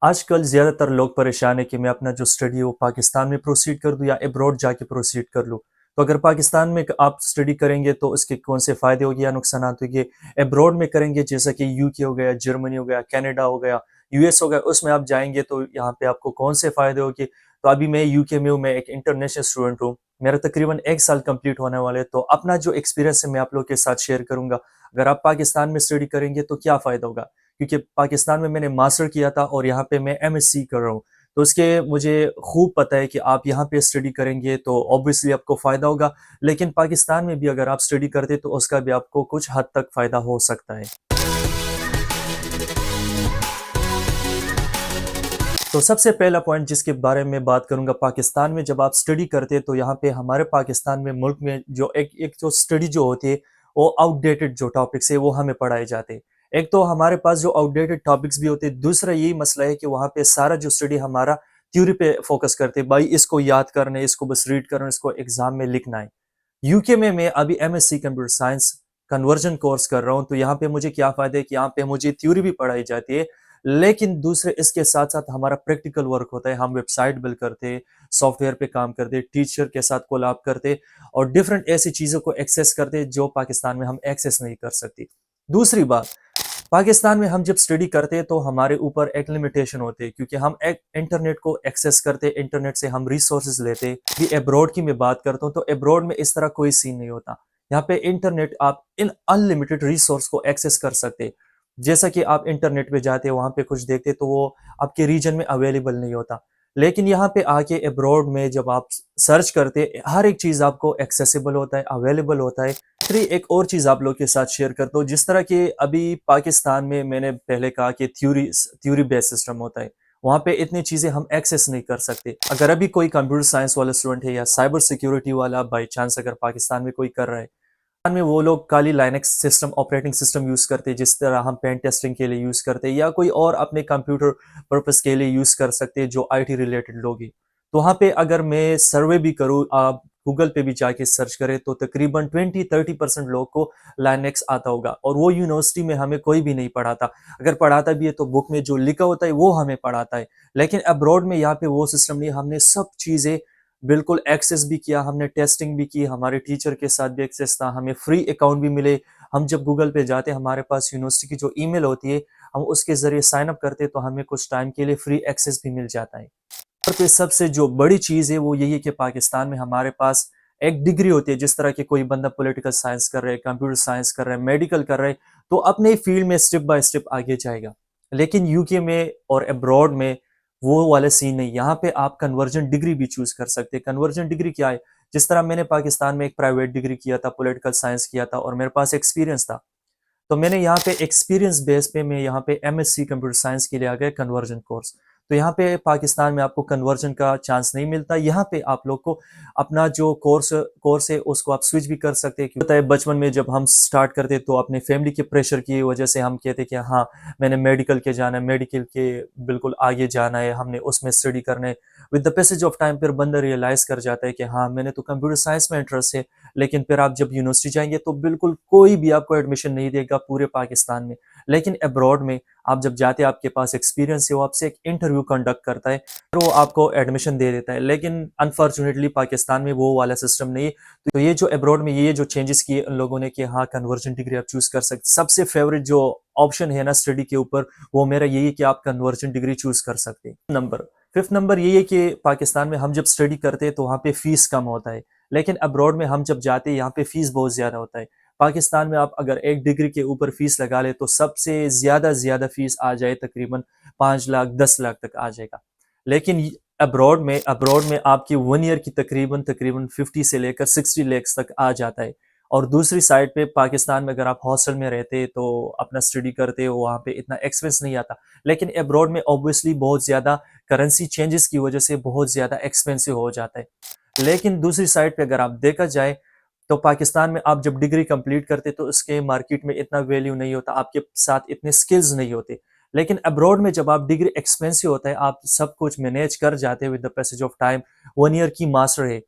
آج کل زیادہ تر لوگ پریشان ہیں کہ میں اپنا جو اسٹڈی ہے وہ پاکستان میں پروسیڈ کر دوں یا ابراڈ جا کے پروسیڈ کر لوں. تو اگر پاکستان میں آپ اسٹڈی کریں گے تو اس کے کون سے فائدے ہوگی یا نقصانات ہوگی. ابراڈ میں کریں گے جیسا کہ یو کے ہو گیا، جرمنی ہو گیا، کینیڈا ہو گیا، یو ایس ہو گیا، اس میں آپ جائیں گے تو یہاں پہ آپ کو کون سے فائدے ہوگی. تو ابھی میں یو کے میں ہوں، میں ایک انٹرنیشنل اسٹوڈنٹ ہوں، میرا تقریباً 1 سال کمپلیٹ ہونے والے. تو اپنا جو ایکسپیرینس ہے میں آپ لوگوں کے ساتھ شیئر کروں گا. اگر آپ پاکستان میں اسٹڈی کریں گے تو کیا فائدہ ہوگا، کیونکہ پاکستان میں نے ماسٹر کیا تھا اور یہاں پہ میں ایم ایس سی کر رہا ہوں. تو اس کے مجھے خوب پتہ ہے کہ آپ یہاں پہ اسٹڈی کریں گے تو اوبویسلی آپ کو فائدہ ہوگا، لیکن پاکستان میں بھی اگر آپ اسٹڈی کرتے تو اس کا بھی آپ کو کچھ حد تک فائدہ ہو سکتا ہے. تو سب سے پہلا پوائنٹ جس کے بارے میں بات کروں گا، پاکستان میں جب آپ اسٹڈی کرتے تو یہاں پہ ہمارے پاکستان میں ملک میں جو ایک جو اسٹڈی جو ہوتی ہے وہ آؤٹ ڈیٹڈ جو ٹاپکس ہے وہ ہمیں پڑھائے جاتے ہیں. ایک تو ہمارے پاس جو آؤٹ ڈیٹڈ ٹاپکس بھی ہوتے ہیں، دوسرا یہی مسئلہ ہے کہ وہاں پہ سارا جو اسٹڈی ہمارا تھیوری پہ فوکس کرتے ہیں. بھائی اس کو یاد کرنا ہے، اس کو بس ریڈ کرنا ہے، اس کو ایگزام میں لکھنا ہے. یو کے میں ابھی MSc computer science conversion course کر رہا ہوں. تو یہاں پہ مجھے کیا فائدہ ہے کہ یہاں پہ مجھے تھیوری بھی پڑھائی جاتی ہے، لیکن دوسرے اس کے ساتھ ساتھ ہمارا پریکٹیکل ورک ہوتا ہے. ہم ویب سائٹ بل کرتے، سافٹ ویئر پہ کام کرتے، ٹیچر کے ساتھ کولاب کرتے اور ڈفرینٹ ایسی چیزوں کو ایکسیس کرتے جو پاکستان میں ہم ایکسیس نہیں کر سکتے. دوسری بات، پاکستان میں ہم جب اسٹڈی کرتے تو ہمارے اوپر ایک لمیٹیشن ہوتے ہیں، کیونکہ ہم ایک انٹرنیٹ کو ایکسیس کرتے، انٹرنیٹ سے ہم ریسورسز لیتے. بھی ابراڈ کی میں بات کرتا ہوں تو ابراڈ میں اس طرح کوئی سین نہیں ہوتا. یہاں پہ انٹرنیٹ آپ ان لمیٹڈ ریسورس کو ایکسیس کر سکتے. جیسا کہ آپ انٹرنیٹ پہ جاتے وہاں پہ کچھ دیکھتے تو وہ آپ کے ریجن میں اویلیبل نہیں ہوتا، لیکن یہاں پہ آ کے ابراڈ میں جب آپ سرچ کرتے ہر ایک چیز آپ کو ایکسیسیبل ہوتا ہے، اویلیبل ہوتا ہے. پھر ایک اور چیز آپ لوگ کے ساتھ شیئر کرتا ہوں، جس طرح کہ ابھی پاکستان میں نے پہلے کہا کہ تھیوری بیس سسٹم ہوتا ہے، وہاں پہ اتنی چیزیں ہم ایکسیس نہیں کر سکتے. اگر ابھی کوئی کمپیوٹر سائنس والا اسٹوڈنٹ ہے یا سائبر سیکیورٹی والا بائی چانس اگر پاکستان میں کوئی کر رہا ہے، میں وہ لوگ Kali Linux system operating system use کرتے جس طرح ہم پین ٹیسٹنگ کے لیے یوز کرتے یا کوئی اور اپنے کمپیوٹر پرپس کے لیے یوز کر سکتے جو آئی ٹی ریلیٹڈ لوگ ہیں. تو وہاں پہ اگر میں سروے بھی کروں، آپ گوگل پہ بھی جا کے سرچ کریں تو تقریباً 20-30% لوگ کو لائنکس آتا ہوگا، اور وہ یونیورسٹی میں ہمیں کوئی بھی نہیں پڑھاتا. اگر پڑھاتا بھی ہے تو بک میں جو لکھا ہوتا ہے وہ ہمیں پڑھاتا ہے. لیکن ابراڈ میں یہاں پہ وہ سسٹم نہیں، ہم نے سب چیزیں بالکل ایکسیس بھی کیا، ہم نے ٹیسٹنگ بھی کی، ہمارے ٹیچر کے ساتھ بھی ایکسیس تھا، ہمیں فری اکاؤنٹ بھی ملے. ہم جب گوگل پہ جاتے ہمارے پاس یونیورسٹی کی جو ای میل ہوتی ہے، ہم اس کے ذریعے سائن اپ کرتے تو ہمیں کچھ ٹائم کے لیے فری ایکسیس بھی مل جاتا ہے. اور پہ سب سے جو بڑی چیز ہے وہ یہی ہے کہ پاکستان میں ہمارے پاس ایک ڈگری ہوتی ہے. جس طرح کہ کوئی بندہ پولیٹیکل سائنس کر رہے، کمپیوٹر سائنس کر رہے، میڈیکل کر رہے تو اپنے فیلڈ میں سٹیپ بائی سٹیپ آگے جائے گا. لیکن یو کے میں اور ابراڈ میں وہ والا سین نہیں. یہاں پہ آپ کنورژن ڈگری بھی چوز کر سکتے. کنورژن ڈگری کیا ہے؟ جس طرح میں نے پاکستان میں ایک پرائیویٹ ڈگری کیا تھا، پولیٹیکل سائنس کیا تھا اور میرے پاس ایکسپیرینس تھا، تو میں نے یہاں پہ ایکسپیرینس بیس پہ میں یہاں پہ MSc computer science کے لیے آ گیا کنورژن کورس. تو یہاں پہ پاکستان میں آپ کو کنورژن کا چانس نہیں ملتا. یہاں پہ آپ لوگ کو اپنا جو کورس ہے اس کو آپ سوئچ بھی کر سکتے ہیں. ہوتا ہے بچپن میں جب ہم سٹارٹ کرتے تو اپنے فیملی کے پریشر کی وجہ سے ہم کہتے کہ ہاں میں نے میڈیکل کے جانا ہے، میڈیکل کے بالکل آگے جانا ہے، ہم نے اس میں اسٹڈی کرنا ہے. With the passage of time پھر بندہ ریئلائز کر جاتا ہے کہ ہاں میں نے تو کمپیوٹر سائنس میں انٹرسٹ ہے. لیکن پھر آپ جب یونیورسٹی جائیں گے تو بالکل کوئی بھی آپ کو ایڈمیشن نہیں دے گا پورے پاکستان میں. لیکن ابراڈ میں آپ جب جاتے آپ کے پاس ایکسپیرینس ہے، وہ آپ سے ایک انٹرویو کنڈکٹ کرتا ہے اور وہ آپ کو ایڈمیشن دے دیتا ہے. لیکن انفارچونیٹلی پاکستان میں وہ والا سسٹم نہیں. تو یہ جو ابراڈ میں یہ جو چینجز کیے ان لوگوں نے کہ ہاں کنورژن ڈگری آپ چوز کر سکتے. سب سے فیوریٹ جو آپشن ہے نا اسٹڈی کے اوپر وہ میرا یہی ہے کہ آپ کنورژن ڈگری چوز کر سکتے. ففتھ نمبر یہ ہے کہ پاکستان میں ہم جب اسٹڈی کرتے ہیں تو وہاں پہ فیس کم ہوتا ہے، لیکن ابراڈ میں ہم جب جاتے ہیں یہاں پہ فیس بہت زیادہ ہوتا ہے. پاکستان میں آپ اگر ایک ڈگری کے اوپر فیس لگا لے تو سب سے زیادہ فیس آ جائے تقریباً 5 لاکھ 10 لاکھ تک آ جائے گا. لیکن ابراڈ میں آپ کی 1 ایئر کی تقریباً 50 سے لے کر 60 لیکس تک آ جاتا ہے. اور دوسری سائڈ پہ پاکستان میں اگر آپ ہاسٹل میں رہتے تو اپنا اسٹڈی کرتے ہو وہاں پہ اتنا ایکسپینس نہیں آتا. لیکن ابراڈ میں اوبویسلی بہت زیادہ کرنسی چینجز کی وجہ سے بہت زیادہ ایکسپینسو ہو جاتا ہے. لیکن دوسری سائڈ پہ اگر آپ دیکھا جائے تو پاکستان میں آپ جب ڈگری کمپلیٹ کرتے تو اس کے مارکیٹ میں اتنا ویلیو نہیں ہوتا، آپ کے ساتھ اتنے سکلز نہیں ہوتے. لیکن ابراڈ میں جب آپ ڈگری ایکسپینسو ہوتا ہے، آپ سب کچھ مینیج کر جاتے with the passage of time. 1 year کی ماسٹر ہے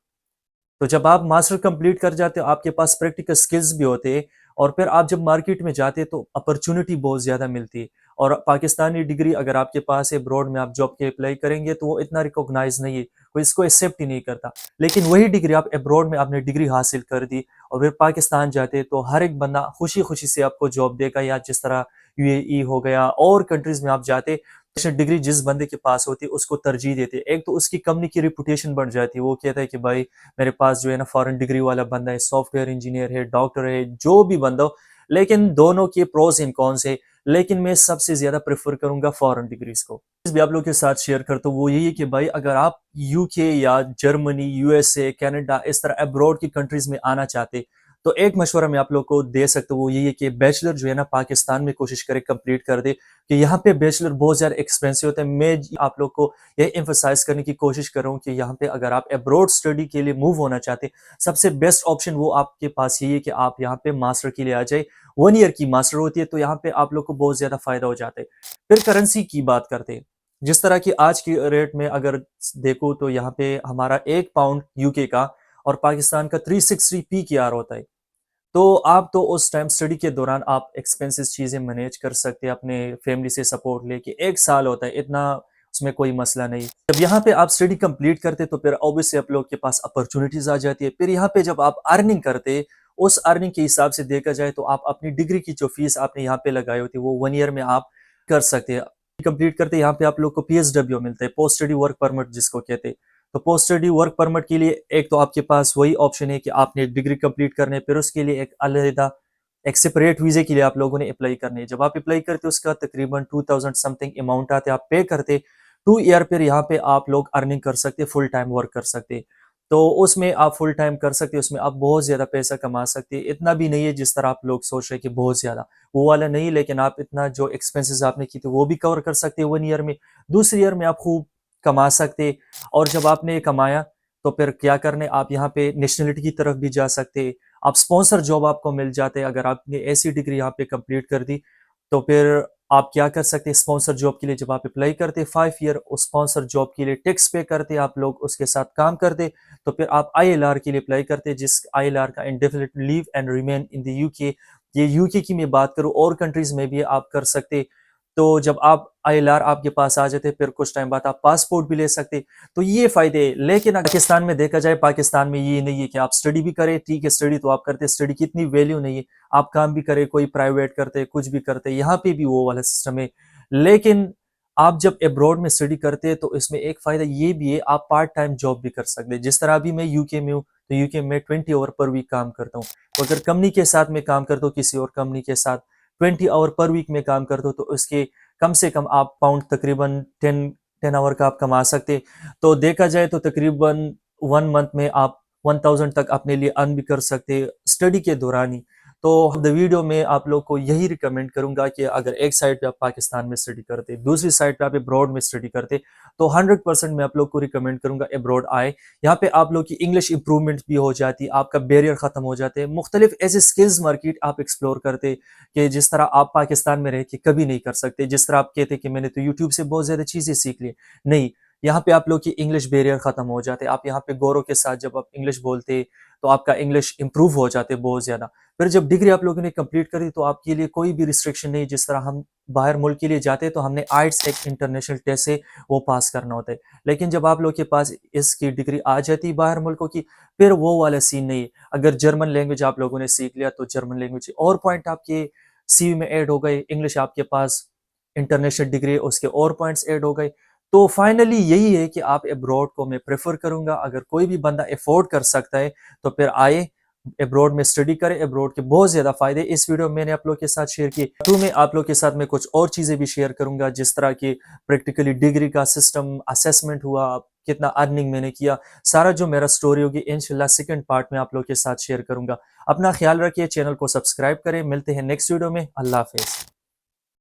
تو جب آپ ماسٹر کمپلیٹ کر جاتے ہو آپ کے پاس پریکٹیکل سکلز بھی ہوتے ہیں، اور پھر آپ جب مارکیٹ میں جاتے تو اپرچونٹی بہت زیادہ ملتی ہے. اور پاکستانی ڈگری اگر آپ کے پاس ہے ابراڈ میں آپ جاب کے اپلائی کریں گے تو وہ اتنا ریکوگنائز نہیں ہے، کوئی اس کو ایکسیپٹ ہی نہیں کرتا. لیکن وہی ڈگری آپ ابراڈ میں آپ نے ڈگری حاصل کر دی اور پھر پاکستان جاتے تو ہر ایک بندہ خوشی خوشی سے آپ کو جاب دے گا. یا جس طرح UAE ہو گیا اور کنٹریز میں آپ جاتے، ڈگری جس بندے کے پاس ہوتی اس کو ترجیح دیتے. ایک تو اس کی کمپنی کی ریپوٹیشن بڑھ جاتی ہے، وہ کہتا ہے کہ بھائی میرے پاس جو ہے نا فارن ڈگری والا بندہ ہے، سافٹ ویئر انجینئر ہے، ڈاکٹر ہے، جو بھی بندہ ہو. لیکن دونوں کے پروز اینڈ کونس ہے، لیکن میں سب سے زیادہ پریفر کروں گا فارن ڈگریز کو. بھی آپ لوگوں کے ساتھ شیئر کرتا ہوں وہ یہی ہے کہ بھائی اگر آپ UK یا جرمنی، USA، کینیڈا اس طرح ابراڈ کی کنٹریز میں آنا چاہتے تو ایک مشورہ میں آپ لوگ کو دے سکتا ہوں وہ یہی ہے کہ بیچلر جو ہے نا پاکستان میں کوشش کرے کمپلیٹ کر دے، کہ یہاں پہ بیچلر بہت زیادہ ایکسپینسو ہوتا ہے. میں آپ لوگ کو یہ ایمفسائز کرنے کی کوشش کر رہا ہوں کہ یہاں پہ اگر آپ ابراڈ اسٹڈی کے لیے موو ہونا چاہتے سب سے بیسٹ آپشن وہ آپ کے پاس یہی ہے کہ آپ یہاں پہ ماسٹر کے لیے آ جائے. 1 ایئر کی ماسٹر ہوتی ہے تو یہاں پہ آپ لوگ کو بہت زیادہ فائدہ ہو جاتا ہے. پھر کرنسی کی بات کرتے ہیں، جس طرح کی آج کی ریٹ میں اگر دیکھو تو یہاں پہ ہمارا 1 پاؤنڈ UK کا اور پاکستان کا 360 PKR ہوتا ہے. تو آپ تو اس ٹائم اسٹڈی کے دوران آپ ایکسپینسز چیزیں مینیج کر سکتے ہیں، اپنے فیملی سے سپورٹ لے کے. 1 سال ہوتا ہے، اتنا اس میں کوئی مسئلہ نہیں. جب یہاں پہ آپ اسٹڈی کمپلیٹ کرتے تو پھر اوبیسلی آپ لوگ کے پاس اپرچونیٹیز آ جاتی ہے. پھر یہاں پہ جب آپ ارننگ کرتے اس ارننگ کے حساب سے دیکھا جائے تو آپ اپنی ڈگری کی جو فیس آپ نے یہاں پہ لگائی ہوتی ہے وہ 1 ایئر میں آپ کر سکتے ہیں. کمپلیٹ کرتے یہاں پہ آپ لوگ کو PSW ملتا ہے، پوسٹ اسٹڈی ورک پرمٹ جس کو کہتے ہیں. تو پوسٹ اسٹڈی ورک پرمٹ کے لیے ایک تو آپ کے پاس وہی آپشن ہے کہ آپ نے ڈگری کمپلیٹ کرنے، پھر اس کے لیے ایک علیحدہ ایک سپریٹ ویزے کے لیے آپ لوگوں نے اپلائی کرنے. جب آپ اپلائی کرتے اس کا تقریباً 2000 سم تھنگ اماؤنٹ آتے آپ پے کرتے. 2 ایئر پھر یہاں پہ آپ لوگ ارننگ کر سکتے، فل ٹائم ورک کر سکتے. تو اس میں آپ فل ٹائم کر سکتے، اس میں آپ بہت زیادہ پیسہ کما سکتے. اتنا بھی نہیں ہے جس طرح آپ لوگ سوچ رہے کہ بہت زیادہ، وہ والا نہیں. لیکن آپ اتنا جو ایکسپینسز آپ نے کی تھے وہ بھی کور کر سکتے 1 ایئر میں. دوسری ایئر میں آپ خوب کما سکتے. اور جب آپ نے کمایا تو پھر کیا کرنے، آپ یہاں پہ نیشنلٹی کی طرف بھی جا سکتے. آپ اسپانسر جاب آپ کو مل جاتے. اگر آپ نے ایسی ڈگری یہاں پہ کمپلیٹ کر دی تو پھر آپ کیا کر سکتے اسپانسر جاب کے لیے. جب آپ اپلائی کرتے 5 ایئر اس اسپانسر جاب کے لیے ٹیکس پے کرتے، آپ لوگ اس کے ساتھ کام کرتے تو پھر آپ ILR کے لیے اپلائی کرتے، جس ILR کا indefinite leave and remain in the UK. یہ UK کی میں بات کروں، اور کنٹریز میں بھی آپ کر سکتے. تو جب آپ ILR آپ کے پاس آ جاتے پھر کچھ ٹائم بعد آپ پاسپورٹ بھی لے سکتے. تو یہ فائدے. لیکن پاکستان میں دیکھا جائے، پاکستان میں یہ نہیں ہے کہ آپ اسٹڈی بھی کریں. ٹھیک ہے اسٹڈی تو آپ کرتے، اسٹڈی کی اتنی ویلیو نہیں ہے. آپ کام بھی کرے، کوئی پرائیویٹ کرتے، کچھ بھی کرتے، یہاں پہ بھی وہ والا سسٹم ہے. لیکن آپ جب ابراڈ میں اسٹڈی کرتے تو اس میں ایک فائدہ یہ بھی ہے آپ پارٹ ٹائم جاب بھی کر سکتے. جس طرح ابھی میں UK میں ہوں تو UK میں 20 آور پر ویک کام کرتا ہوں. تو اگر کمپنی کے ساتھ میں کام کرتا ہوں، کسی اور کمپنی کے ساتھ 20 آور پر ویک میں کام کرتا ہوں تو اس کے کم سے کم آپ پاؤنڈ تقریباً 10 آور کا آپ کما سکتے. تو دیکھا جائے تو تقریباً 1 منتھ میں آپ 1000 تک اپنے لیے ارن بھی کر سکتے اسٹڈی کے دوران ہی. تو ویڈیو میں آپ لوگ کو یہی ریکمینڈ کروں گا کہ اگر ایک سائڈ پہ آپ پاکستان میں اسٹڈی کرتے، دوسری سائڈ پہ آپ ابراڈ میں اسٹڈی کرتے تو 100% میں آپ لوگ کو ریکمینڈ کروں گا ابراڈ آئے. یہاں پہ آپ لوگ کی انگلش امپروومنٹ بھی ہو جاتی، آپ کا بیریئر ختم ہو جاتے، مختلف ایسے سکلز مارکیٹ آپ ایکسپلور کرتے کہ جس طرح آپ پاکستان میں رہ کے کبھی نہیں کر سکتے. جس طرح آپ کہتے کہ میں نے تو YouTube سے بہت زیادہ چیزیں سیکھ لی، نہیں. یہاں پہ آپ لوگ کی انگلش بیریئر ختم ہو جاتے. آپ یہاں پہ گورو کے ساتھ جب آپ انگلش بولتے تو آپ کا انگلش امپروو ہو جاتے بہت زیادہ. پھر جب ڈگری آپ لوگوں نے کمپلیٹ کری تو آپ کے لیے کوئی بھی ریسٹرکشن نہیں. جس طرح ہم باہر ملک کے لیے جاتے تو ہم نے IELTS ایک انٹرنیشنل ٹیسٹ سے وہ پاس کرنا ہوتا ہے. لیکن جب آپ لوگ کے پاس اس کی ڈگری آ جاتی باہر ملکوں کی پھر وہ والا سین نہیں. اگر جرمن لینگویج آپ لوگوں نے سیکھ لیا تو جرمن لینگویج اور پوائنٹ آپ کے CV میں ایڈ ہو گئے. انگلش آپ کے پاس انٹرنیشنل ڈگری اس کے اور پوائنٹس ایڈ ہو گئے. تو فائنلی یہی ہے کہ آپ ابراڈ کو میں پریفر کروں گا. اگر کوئی بھی بندہ افورڈ کر سکتا ہے تو پھر آئے ابراڈ میں اسٹڈی کرے. ابراڈ کے بہت زیادہ فائدے اس ویڈیو میں نے آپ لوگ کے ساتھ شیئر کیے. تو میں آپ لوگ کے ساتھ میں کچھ اور چیزیں بھی شیئر کروں گا، جس طرح کی پریکٹیکلی ڈگری کا سسٹم، اسیسمنٹ ہوا، کتنا ارننگ میں نے کیا، سارا جو میرا سٹوری ہوگی انشاءاللہ سیکنڈ پارٹ میں آپ لوگ کے ساتھ شیئر کروں گا. اپنا خیال رکھیے، چینل کو سبسکرائب کریں. ملتے ہیں نیکسٹ ویڈیو میں. اللہ حافظ.